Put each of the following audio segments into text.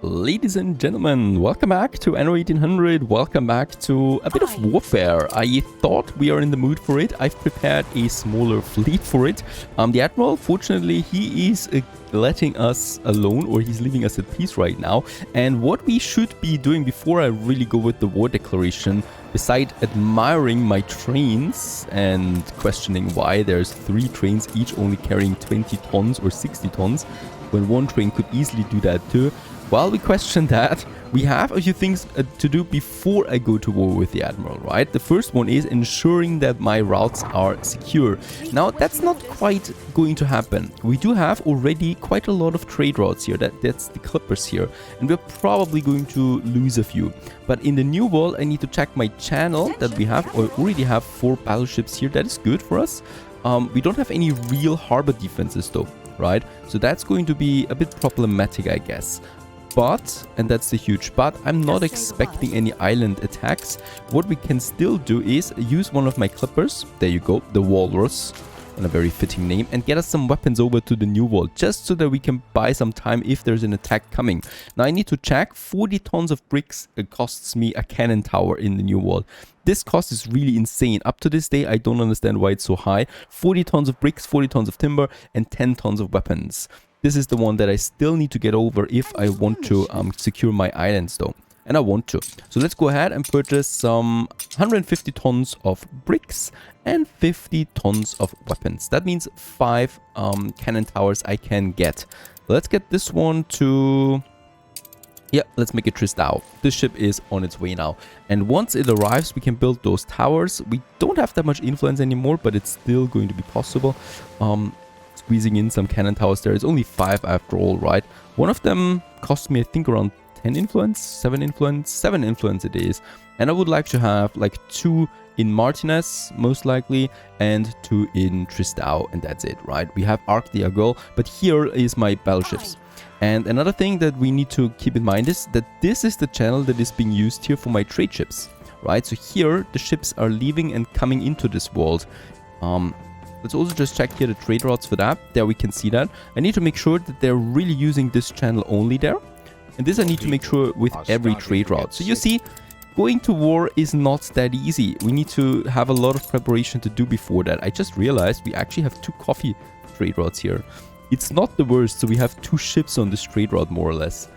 Ladies and gentlemen, welcome back to Anno 1800, welcome back to a bit of warfare. I thought we are in the mood for it. I've prepared a smaller fleet for it. The Admiral, fortunately, he is letting us alone, or he's leaving us at peace right now. And what we should be doing before I really go with the war declaration, beside admiring my trains and questioning why there's 3 trains each only carrying 20 tons or 60 tons, when one train could easily do that too. While we question that, we have a few things to do before I go to war with the Admiral, right? The first one is ensuring that my routes are secure. Now, that's not quite going to happen. We do have already quite a lot of trade routes here. That's the clippers here. And we're probably going to lose a few. But in the new world, I need to check my channel that we have. I already have 4 battleships here. That is good for us. We don't have any real harbor defenses though, right? So that's going to be a bit problematic, I guess. But, and that's the huge but, I'm not expecting any island attacks. What we can still do is use one of my clippers, there you go, the Walrus, and a very fitting name, and get us some weapons over to the new world, just so that we can buy some time if there's an attack coming. Now I need to check, 40 tons of bricks costs me a cannon tower in the new world. This cost is really insane. Up to this day, I don't understand why it's so high. 40 tons of bricks, 40 tons of timber, and 10 tons of weapons. This is the one that I still need to get over if I want to secure my islands though. And I want to. So let's go ahead and purchase some 150 tons of bricks and 50 tons of weapons. That means 5 cannon towers I can get. Let's get this one to... yeah, let's make it Tristão. This ship is on its way now. And once it arrives, we can build those towers. We don't have that much influence anymore, but it's still going to be possible. Squeezing in some cannon towers there. It's only 5 after all, right? One of them cost me, I think, around 10 influence, 7 influence, 7 influence it is. And I would like to have like 2 in Martinez, most likely, and 2 in Tristão, and that's it, right? We have Arc de Argol, but here is my battleships. And another thing that we need to keep in mind is that this is the channel that is being used here for my trade ships, right? So here the ships are leaving and coming into this world. Let's also just check here the trade routes for that. There we can see that. I need to make sure that they're really using this channel only there. And this I need to make sure with every trade route. So you see, going to war is not that easy. We need to have a lot of preparation to do before that. I just realized we actually have 2 coffee trade routes here. It's not the worst, so we have 2 ships on this trade route more or less.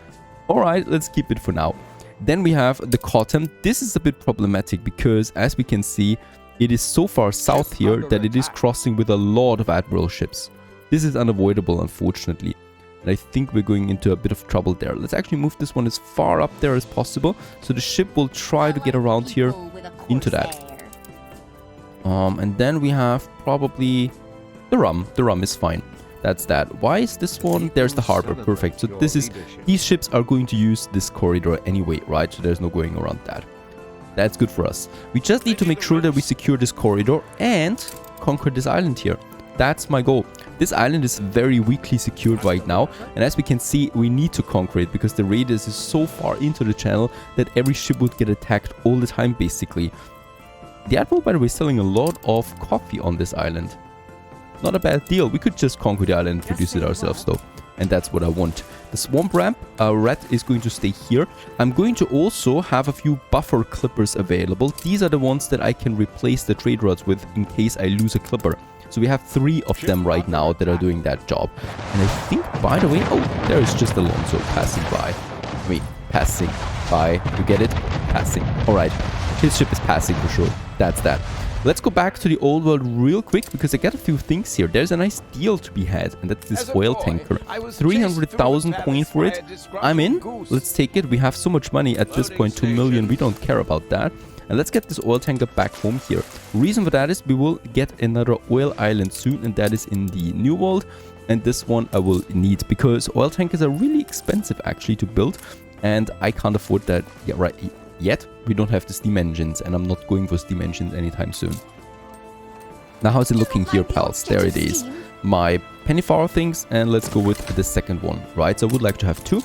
Alright, let's keep it for now. Then we have the cotton. This is a bit problematic because, as we can see, it is so far south here that it is crossing with a lot of Admiral ships. This is unavoidable, unfortunately. And I think we're going into a bit of trouble there. Let's actually move this one as far up there as possible. So the ship will try to get around here into that. And then we have probably the rum. The rum is fine. That's that. Why is this one? There's the harbor. Perfect. So this is... these ships are going to use this corridor anyway, right? So there's no going around that. That's good for us. We just need to make sure that we secure this corridor and conquer this island here. That's my goal. This island is very weakly secured right now. And as we can see, we need to conquer it because the radius is so far into the channel that every ship would get attacked all the time, basically. The Admiral, by the way, is selling a lot of coffee on this island. Not a bad deal. We could just conquer the island and produce it ourselves, though. And that's what I want. The swamp ramp, red is going to stay here. I'm going to also have a few buffer clippers available. These are the ones that I can replace the trade routes with in case I lose a clipper. So we have 3 of them right now that are doing that job. And I think, by the way, oh, there is just Alonso passing by. I mean, passing by. You get it? Passing. All right. His ship is passing for sure. That's that. Let's go back to the old world real quick because I got a few things here. There's a nice deal to be had, and that's this oil tanker. 300,000 coin for it. I'm in. Let's take it. We have so much money at this point, 2 million. We don't care about that. And let's get this oil tanker back home here. Reason for that is we will get another oil island soon, and that is in the new world. And this one I will need because oil tankers are really expensive actually to build, and I can't afford that. Yeah, right. Yet, we don't have the steam engines, and I'm not going for steam engines anytime soon. Now, how's it looking here, pals? There it is. My penny farm things, and let's go with the second one, right? So I would like to have 2.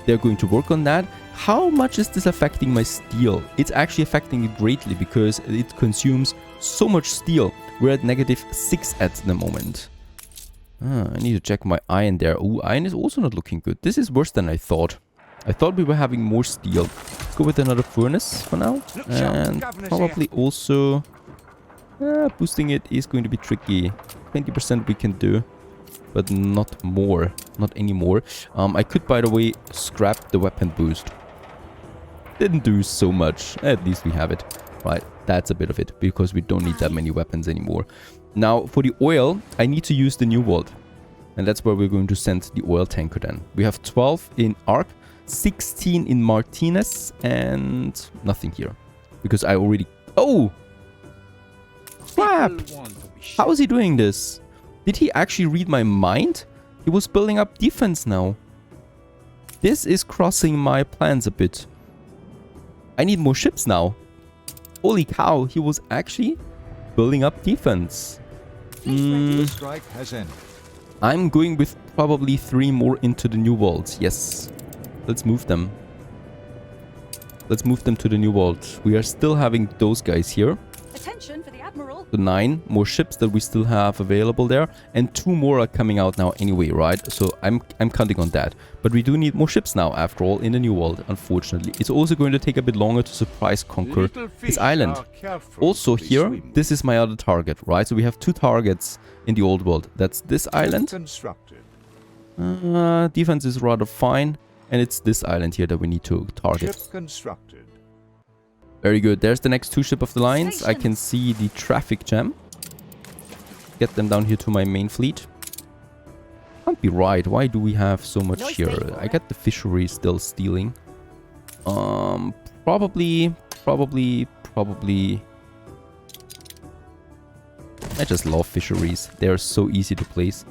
They're going to work on that. How much is this affecting my steel? It's actually affecting it greatly because it consumes so much steel. We're at -6 at the moment. I need to check my iron there. Ooh, iron is also not looking good. This is worse than I thought. I thought we were having more steel. Go with another furnace for now. And probably also... boosting it is going to be tricky. 20% we can do. But not more. Not anymore. I could, by the way, scrap the weapon boost. Didn't do so much. At least we have it. Right, that's a bit of it. Because we don't need that many weapons anymore. Now, for the oil, I need to use the new vault. And that's where we're going to send the oil tanker then. We have 12 in Arc, 16 in Martinez, and nothing here. Because I already... Oh! Crap! How is he doing this? Did he actually read my mind? He was building up defense now. This is crossing my plans a bit. I need more ships now. Holy cow, he was actually building up defense. The strike has ended. I'm going with probably 3 more into the new vault. Yes. Let's move them. Let's move them to the new vault. We are still having those guys here. Attention for the Admiral. So 9 more ships that we still have available there. And 2 more are coming out now anyway, right? So I'm counting on that. But we do need more ships now, after all, in the new world, unfortunately. It's also going to take a bit longer to surprise conquer this island. Also here, this is my other target, right? So we have 2 targets in the old world. That's this island. Defense is rather fine. And it's this island here that we need to target. Very good. There's the next 2 ship of the lines. I can see the traffic jam. Get them down here to my main fleet. Can't be right. Why do we have so much here? I get the fishery still stealing. Probably. I just love fisheries. They're so easy to place.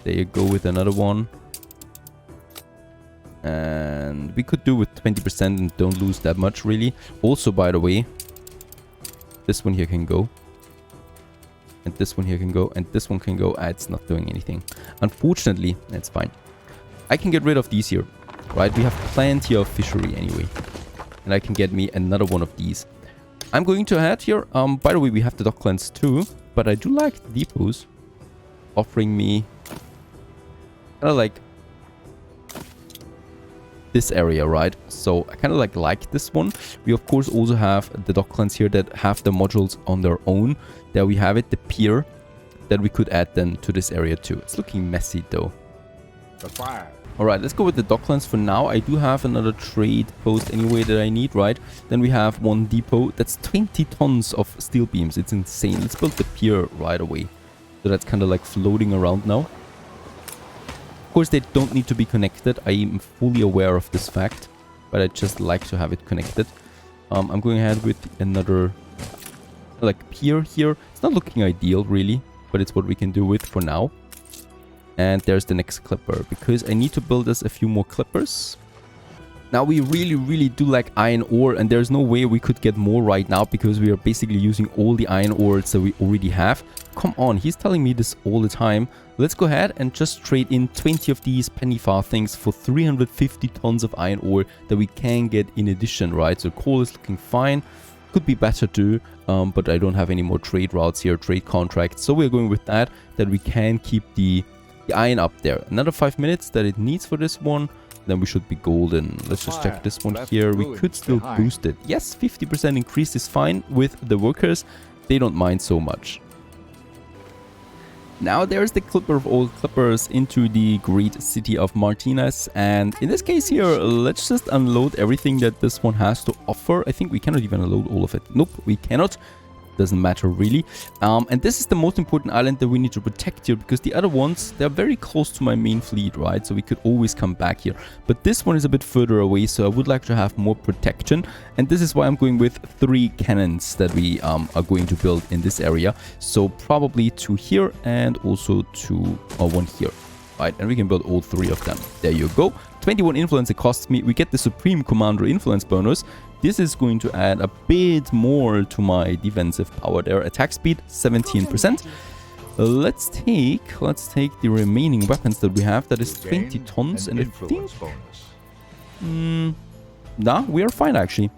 There you go with another one. And we could do with 20% and don't lose that much, really. Also, by the way, this one here can go. And this one here can go. And this one can go. It's not doing anything. Unfortunately, that's fine. I can get rid of these here. Right? We have plenty of fishery anyway. And I can get me another one of these. I'm going to ahead here. By the way, we have the docklands too. But I do like the depots. Offering me... kind of like... this area, right? So I kind of like this one. We of course also have the docklands here that have the modules on their own. There we have it, the pier that we could add then to this area too. It's looking messy though. Alright, let's go with the docklands for now. I do have another trade post anyway that I need, right? Then we have 1 depot. That's 20 tons of steel beams. It's insane. Let's build the pier right away. So that's kind of like floating around now. Of course, they don't need to be connected. I am fully aware of this fact, but I just like to have it connected. I'm going ahead with another like pier here. It's not looking ideal, really, but it's what we can do with for now. And there's the next clipper, because I need to build us a few more clippers. Now, we really do like iron ore, and there's no way we could get more right now because we are basically using all the iron ores that we already have. Come on, he's telling me this all the time. Let's go ahead and just trade in 20 of these penny far things for 350 tons of iron ore that we can get in addition, right? So coal is looking fine. Could be better too, but I don't have any more trade routes here, trade contracts. So we're going with that we can keep the iron up there. Another 5 minutes that it needs for this one. Then we should be golden. Let's just check this one here. We could still boost it. Yes, 50% increase is fine with the workers. They don't mind so much. Now there's the clipper of all clippers into the great city of Martinez. And in this case here, let's just unload everything that this one has to offer. I think we cannot even unload all of it. Nope, we cannot. Doesn't matter really. And this is the most important island that we need to protect here, because the other ones, they're very close to my main fleet, right? So we could always come back here. But this one is a bit further away, so I would like to have more protection. And this is why I'm going with 3 cannons that we are going to build in this area. So probably 2 here and also 1 here. Right, and we can build all 3 of them. There you go. 21 influence it costs me. We get the Supreme Commander influence bonus. This is going to add a bit more to my defensive power there. Attack speed 17%. Let's take the remaining weapons that we have. That is 20 tons, and I think nah, we are fine actually.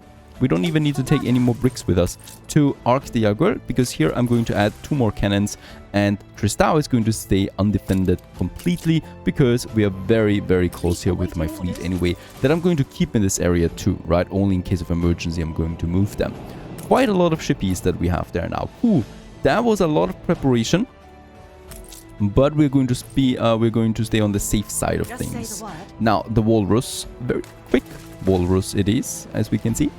We don't even need to take any more bricks with us to arc the Jaguar, because here I'm going to add 2 more cannons, and Tristão is going to stay undefended completely, because we are very, very close here with my fleet anyway, that I'm going to keep in this area too, right? Only in case of emergency I'm going to move them. Quite a lot of shippies that we have there now. Ooh, that was a lot of preparation. But we're going to stay on the safe side of things. Now, the walrus, very quick walrus it is, as we can see.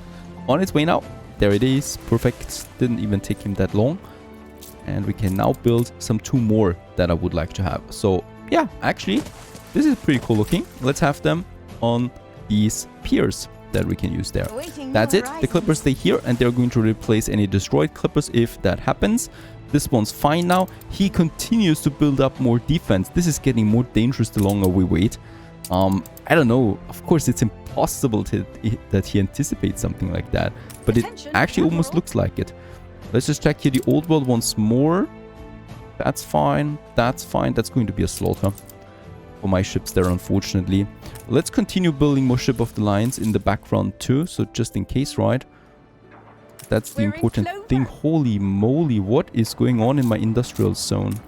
On its way now. There it is. Perfect. Didn't even take him that long. And we can now build some 2 more that I would like to have. So, yeah, actually, this is pretty cool looking. Let's have them on these piers that we can use there. That's it. The clippers stay here, and they're going to replace any destroyed clippers if that happens. This one's fine now. He continues to build up more defense. This is getting more dangerous the longer we wait. I don't know. Of course, it's impossible that he anticipates something like that. But it actually almost looks like it. Let's just check here the old world once more. That's fine. That's fine. That's going to be a slaughter for my ships there, unfortunately. Let's continue building more Ship of the Lions in the background too. So just in case, right? That's the important thing. Holy moly, what is going on in my industrial zone?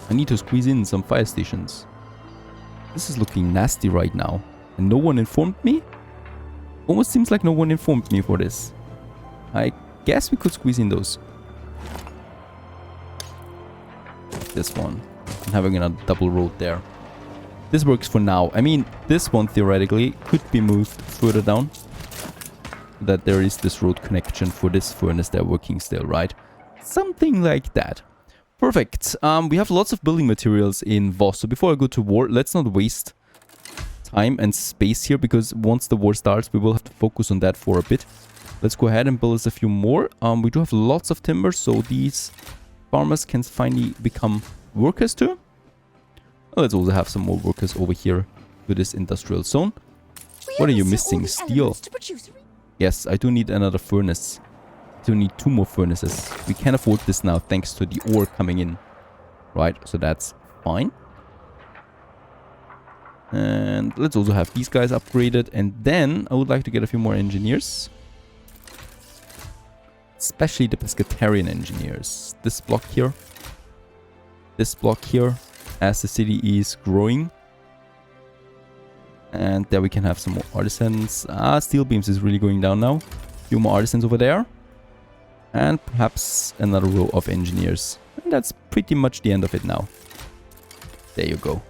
I need to squeeze in some fire stations. This is looking nasty right now. And no one informed me? Almost seems like no one informed me for this. I guess we could squeeze in those. This one. I'm having a double road there. This works for now. I mean, this one theoretically could be moved further down. That there is this road connection for this furnace they're working still, right? Something like that. Perfect. We have lots of building materials in Voss. So before I go to war, let's not waste time and space here, because once the war starts, we will have to focus on that for a bit. Let's go ahead and build us a few more. We do have lots of timber, so these farmers can finally become workers too. Let's also have some more workers over here to this industrial zone. What are you missing? Steel. Yes, I do need another furnace. I do need 2 more furnaces. We can afford this now thanks to the ore coming in. Right, so that's fine. And let's also have these guys upgraded. And then I would like to get a few more engineers. Especially the pescatarian engineers. This block here. This block here. As the city is growing. And there we can have some more artisans. Steel beams is really going down now. A few more artisans over there. And perhaps another row of engineers. And that's pretty much the end of it now. There you go.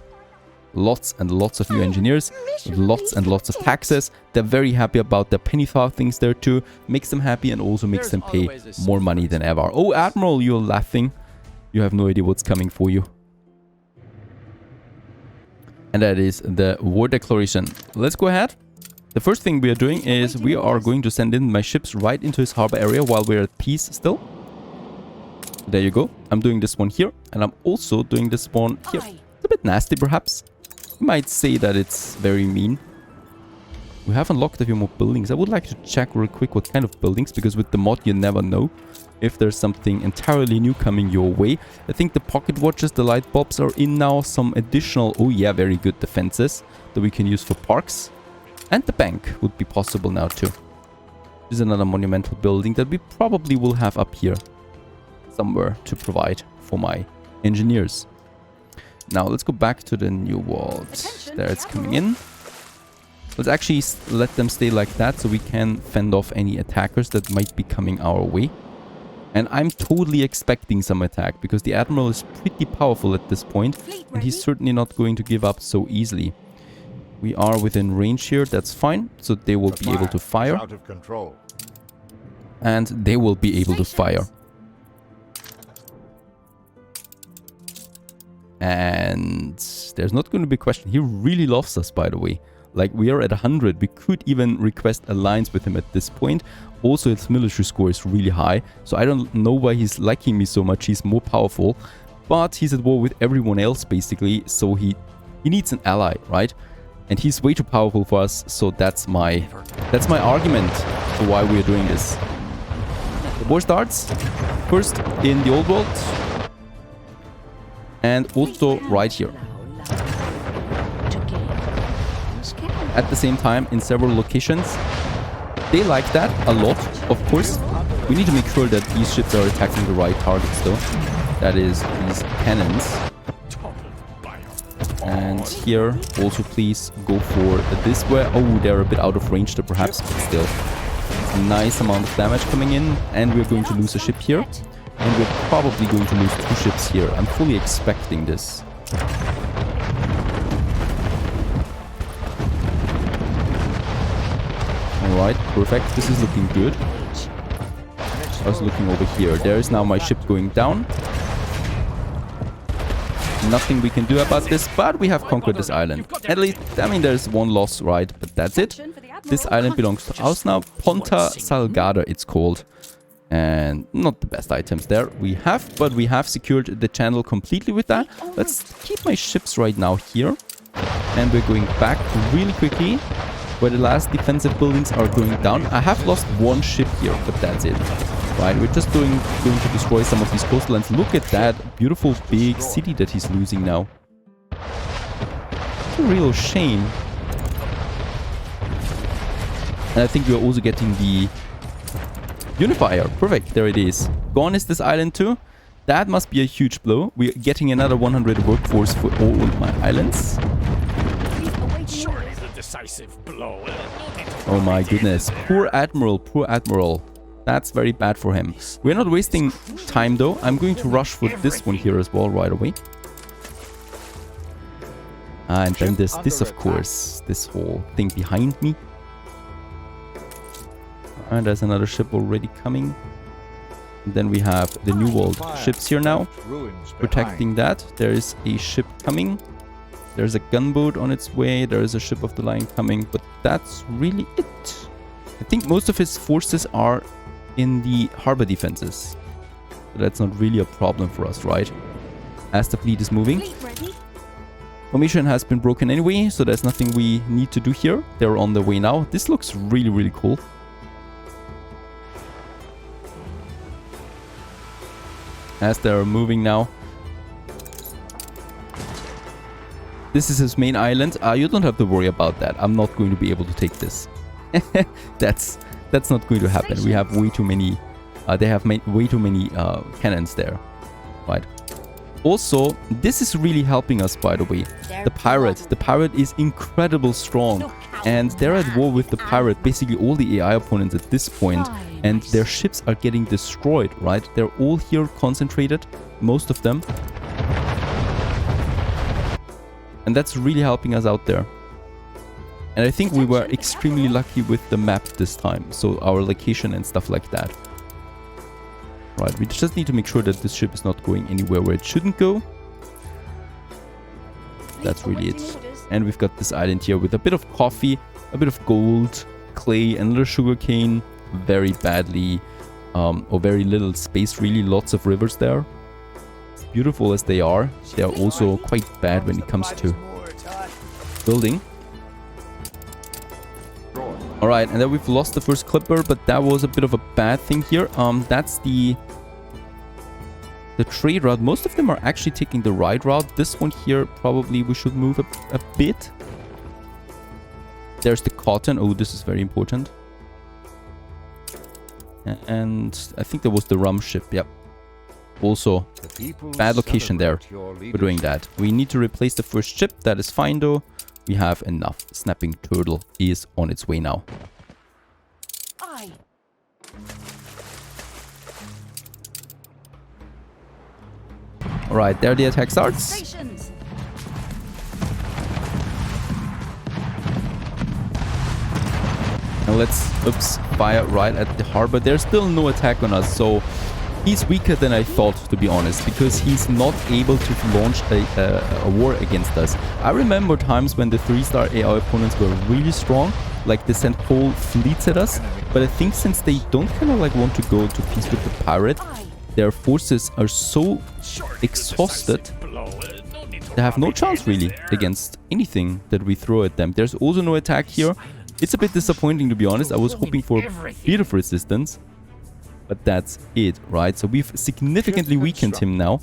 Lots and lots of new engineers. With lots and lots of taxes. They're very happy about the penny-thou things there too. Makes them happy and also makes them pay more money than ever. Oh, Admiral, you're laughing. You have no idea what's coming for you. And that is the war declaration. Let's go ahead. The first thing we are doing is we are going to send in my ships right into his harbor area while we're at peace still. There you go. I'm doing this one here. And I'm also doing this one here. It's a bit nasty perhaps. You might say that it's very mean. We have unlocked a few more buildings. I would like to check real quick what kind of buildings, because with the mod you never know if there's something entirely new coming your way. I think the pocket watches, the light bulbs are in now. Some additional, oh yeah, very good defenses that we can use for parks. And the bank would be possible now too. This is another monumental building that we probably will have up here somewhere to provide for my engineers. Now let's go back to the new world. There it's coming in. Let's actually let them stay like that so we can fend off any attackers that might be coming our way. And I'm totally expecting some attack, because the Admiral is pretty powerful at this point, and he's certainly not going to give up so easily. We are within range here, that's fine. So they will be able to fire. Out of control. And they will be able to fire. And there's not going to be a question. He really loves us, by the way. Like, we are at 100. We could even request alliance with him at this point. Also, his military score is really high. So I don't know why he's liking me so much. He's more powerful. But he's at war with everyone else, basically. So he needs an ally, right? And he's way too powerful for us. So that's my argument for why we are doing this. The war starts first in the old world. And also right here. at the same time in several locations. They like that a lot, of course. We need to make sure that these ships are attacking the right targets, though. That is, these cannons. And here, also please go for this where... Oh, they're a bit out of range there, perhaps, but still. It's a nice amount of damage coming in. And we're going to lose a ship here. And we're probably going to lose 2 ships here. I'm fully expecting this. Alright, perfect. This is looking good. I was looking over here. There is now my ship going down. Nothing we can do about this, but we have conquered this island. At least, I mean, there's 1 loss, right? But that's it. This island belongs to us now. Ponta Salgada, it's called. And not the best items there we have, but we have secured the channel completely with that. Let's keep my ships right now here. And we're going back really quickly, where the last defensive buildings are going down. I have lost 1 ship here, but that's it. Right, we're just going to destroy some of these coastlines. Look at that beautiful big city that he's losing now. It's a real shame. And I think we're also getting the unifier. Perfect, there it is. Gone is this island too. That must be a huge blow. We're getting another 100 workforce for all my islands. Oh my goodness. Poor Admiral, poor Admiral. That's very bad for him. We're not wasting time though. I'm going to rush for this one here as well right away. And then there's this, of course. This whole thing behind me. And there's another ship already coming. And then we have the New World ships here now. Protecting that. There is a ship coming. There's a gunboat on its way. There is a ship of the line coming. But that's really it. I think most of his forces are in the harbor defenses. So that's not really a problem for us, right? As the fleet is moving. Formation has been broken anyway, so there's nothing we need to do here. They're on their way now. This looks really, really cool. As they're moving now. This is his main island. You don't have to worry about that. I'm not going to be able to take this. That's not going to happen. We have way too many... they have way too many cannons there. Right. Also, this is really helping us, by the way. The pirate. The pirate is incredibly strong. And they're at war with the pirate. Basically, all the AI opponents at this point. And their ships are getting destroyed, right? They're all here concentrated. Most of them. And that's really helping us out there. And I think we were extremely lucky with the map this time. So our location and stuff like that. Right, we just need to make sure that this ship is not going anywhere where it shouldn't go. That's really it. And we've got this island here with a bit of coffee, a bit of gold, clay, and a little sugarcane. Very badly, or very little space, really. Lots of rivers there. As beautiful as they are, they are also quite bad when it comes to building. Alright, and then we've lost the first clipper, but that was a bit of a bad thing here. That's the trade route. Most of them are actually taking the right route. This one here, probably we should move a bit. There's the cotton. Oh, this is very important. And I think there was the rum ship. Yep. Also, bad location there for doing that. We need to replace the first ship. That is fine though. We have enough. Snapping Turtle is on its way now. Alright, there the attack starts. And let's, fire right at the harbor. There's still no attack on us, so he's weaker than I thought, to be honest, because he's not able to launch a war against us. I remember times when the 3-star AI opponents were really strong, like they sent whole fleets at us, but I think since they don't kind of like want to go to peace with the pirate, their forces are so exhausted, they have no chance really against anything that we throw at them. There's also no attack here. It's a bit disappointing, to be honest. I was hoping for a bit of resistance. But that's it, right? So we've significantly weakened him now.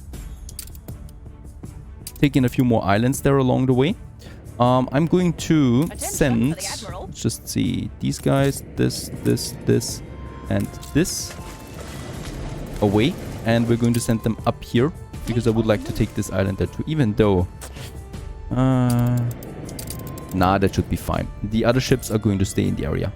Taking a few more islands there along the way. I'm going to Attention send, for the Admiral. let's just see, these guys, this, and this away. And we're going to send them up here, because I would like to take this island there too, even though... nah, that should be fine. The other ships are going to stay in the area.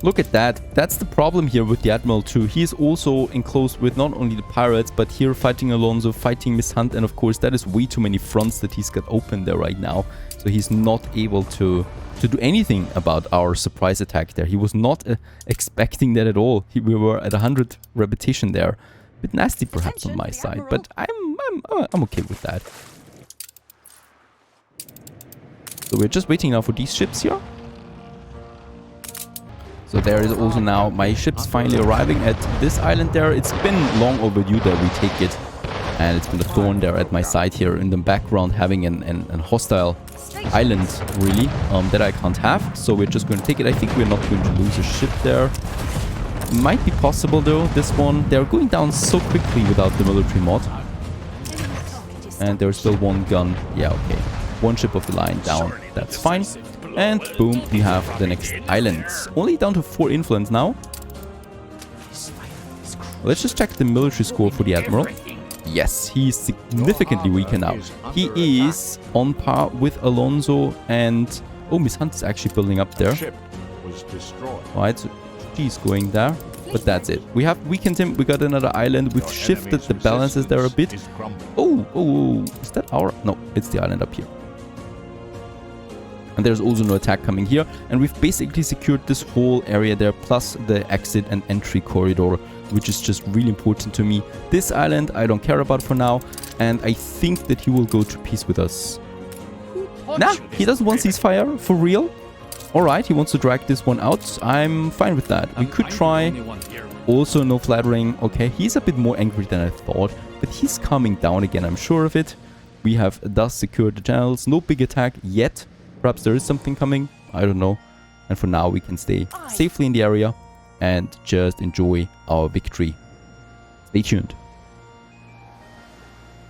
Look at that. That's the problem here with the Admiral too. He is also enclosed with not only the pirates, but here fighting Alonso, fighting Miss Hunt, and of course that is way too many fronts that he's got open there right now. So he's not able to do anything about our surprise attack there. He was not expecting that at all. We were at 100 repetition there. Bit nasty perhaps on my side, but I'm okay with that. So we're just waiting now for these ships here. So there is also now my ships finally arriving at this island there. It's been long overdue that we take it. And it's been a thorn there at my side here in the background, having an hostile island, really, that I can't have. So we're just going to take it. I think we're not going to lose a ship there. Might be possible though, this one. They're going down so quickly without the military mod. And there's still one gun. Yeah, okay. One ship of the line down. That's fine. And boom, we have the next islands. Only down to 4 influence now. Let's just check the military score for the Admiral. Yes, he is significantly weaker now. He is on par with Alonso and... Oh, Miss Hunt is actually building up there. Alright, so she's going there. But that's it. We have weakened him. We got another island. We've shifted the balances there a bit. Oh, is that our... No, it's the island up here. And there's also no attack coming here. And we've basically secured this whole area there, plus the exit and entry corridor, which is just really important to me. This island I don't care about for now. And I think that he will go to peace with us. Nah, he doesn't want ceasefire, for real. Alright, he wants to drag this one out. I'm fine with that. We could try. Also no flattering. Okay, he's a bit more angry than I thought. But he's calming down again, I'm sure of it. We have thus secured the channels. No big attack yet. Perhaps there is something coming. I don't know. And for now, we can stay safely in the area and just enjoy our victory. Stay tuned.